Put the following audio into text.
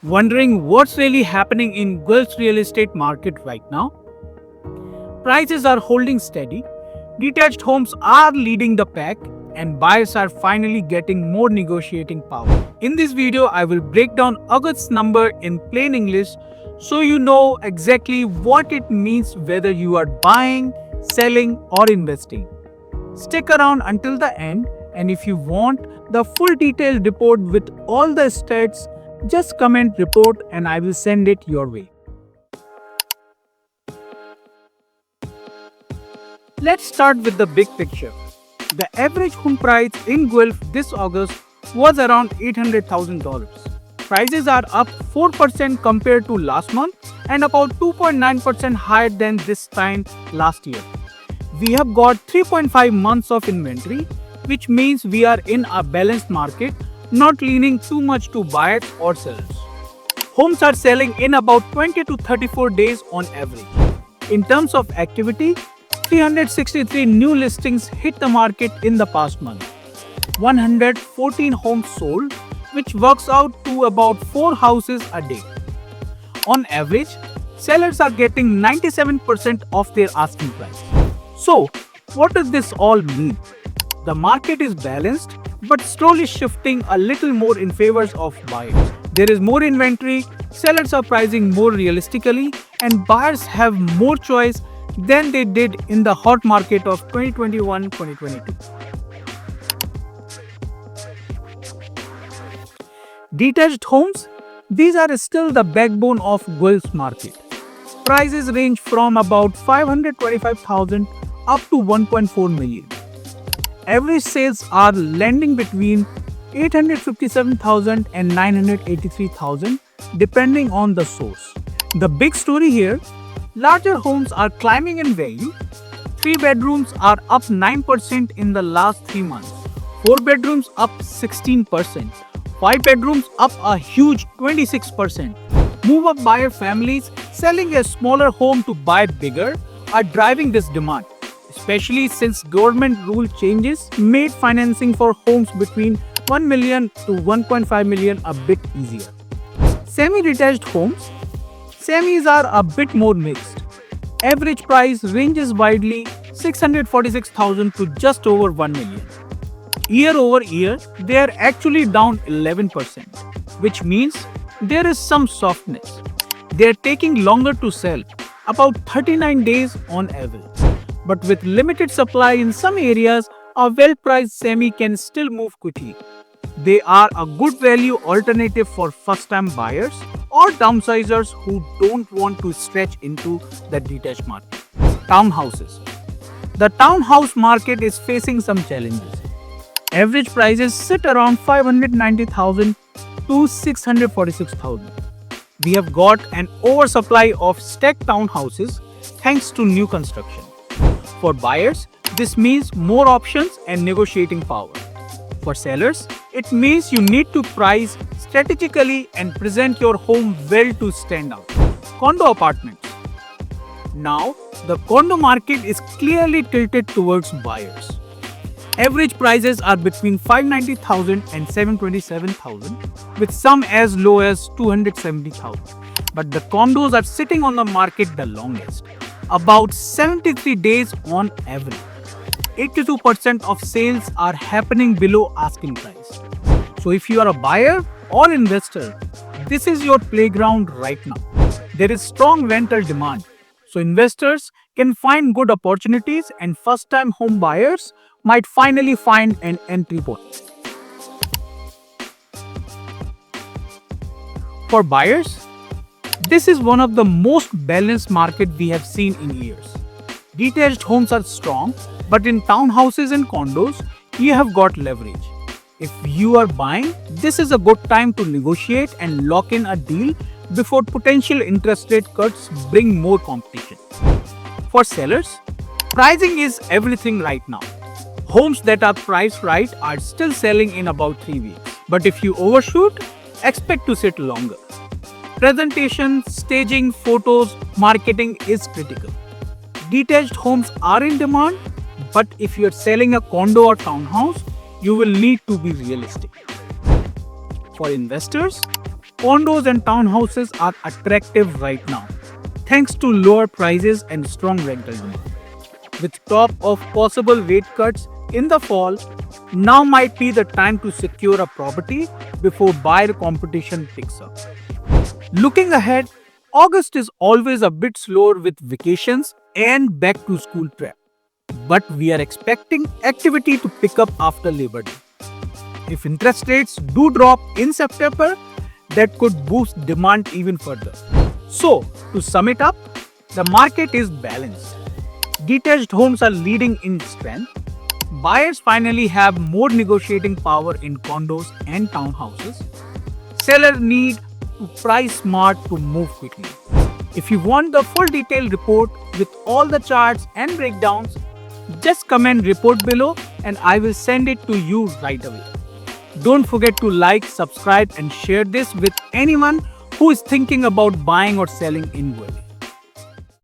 Wondering what's really happening in Gulf's real estate market right now? Prices are holding steady, detached homes are leading the pack, and buyers are finally getting more negotiating power. In this video, I will break down August's number in plain English so you know exactly what it means whether you are buying, selling, or investing. Stick around until the end, and if you want the full detailed report with all the stats, just comment report and I will send it your way. Let's start with the big picture. The average home price in Gulf this August was around $800,000. Prices are up 4% compared to last month and about 2.9% higher than this time last year. We have got 3.5 months of inventory, which means we are in a balanced market, not leaning too much to buyers or sellers. Homes are selling in about 20 to 34 days on average. In terms of activity, 363 new listings hit the market in the past month. 114 homes sold, which works out to about 4 houses a day. On average, sellers are getting 97% of their asking price. So, what does this all mean? The market is balanced, but slowly shifting a little more in favor of buyers. There is more inventory, sellers are pricing more realistically, and buyers have more choice than they did in the hot market of 2021-2022. Detached homes, these are still the backbone of Gulf's market. Prices range from about 525,000 up to 1.4 million. Average sales are landing between 857,000 and 983,000 depending on the source. The big story here, larger homes are climbing in value. 3 bedrooms are up 9% in the last 3 months. 4 bedrooms up 16%. 5 bedrooms up a huge 26%. Move-up buyer families selling a smaller home to buy bigger are driving this demand, especially since government rule changes made financing for homes between 1 million to 1.5 million a bit easier. Semi-detached homes, semis are a bit more mixed. Average price ranges widely 646,000 to just over 1 million. Year over year, they are actually down 11%, which means there is some softness. They are taking longer to sell, about 39 days on average. But with limited supply in some areas, a well-priced semi can still move quickly. They are a good value alternative for first-time buyers or downsizers who don't want to stretch into the detached market. Townhouses. The townhouse market is facing some challenges. Average prices sit around 590,000 to 646,000. We have got an oversupply of stacked townhouses thanks to new construction. For buyers, this means more options and negotiating power. For sellers, it means you need to price strategically and present your home well to stand out. Condo apartments. Now, the condo market is clearly tilted towards buyers. Average prices are between 590,000 and 727,000, with some as low as 270,000. But the condos are sitting on the market the longest, about 73 days on average. 82% of sales are happening below asking price. So if you are a buyer or investor, this is your playground right now. There is strong rental demand, so investors can find good opportunities and first-time home buyers might finally find an entry point. For buyers, this is one of the most balanced market we have seen in years. Detached homes are strong, but in townhouses and condos, you have got leverage. If you are buying, this is a good time to negotiate and lock in a deal before potential interest rate cuts bring more competition. For sellers, pricing is everything right now. Homes that are priced right are still selling in about 3 weeks. But if you overshoot, expect to sit longer. Presentation, staging, photos, marketing is critical. Detached homes are in demand, but if you're selling a condo or townhouse, you will need to be realistic. For investors, condos and townhouses are attractive right now, thanks to lower prices and strong rental demand. With talk of possible rate cuts in the fall, now might be the time to secure a property before buyer competition picks up. Looking ahead, August is always a bit slower with vacations and back to school prep. But we are expecting activity to pick up after Labor Day. If interest rates do drop in September, that could boost demand even further. So, to sum it up, the market is balanced. Detached homes are leading in strength. Buyers finally have more negotiating power in condos and townhouses. Sellers need to price smart to move quickly. If you want the full detailed report with all the charts and breakdowns, just comment report below and I will send it to you right away. Don't forget to like, subscribe and share this with anyone who is thinking about buying or selling in Guwahati.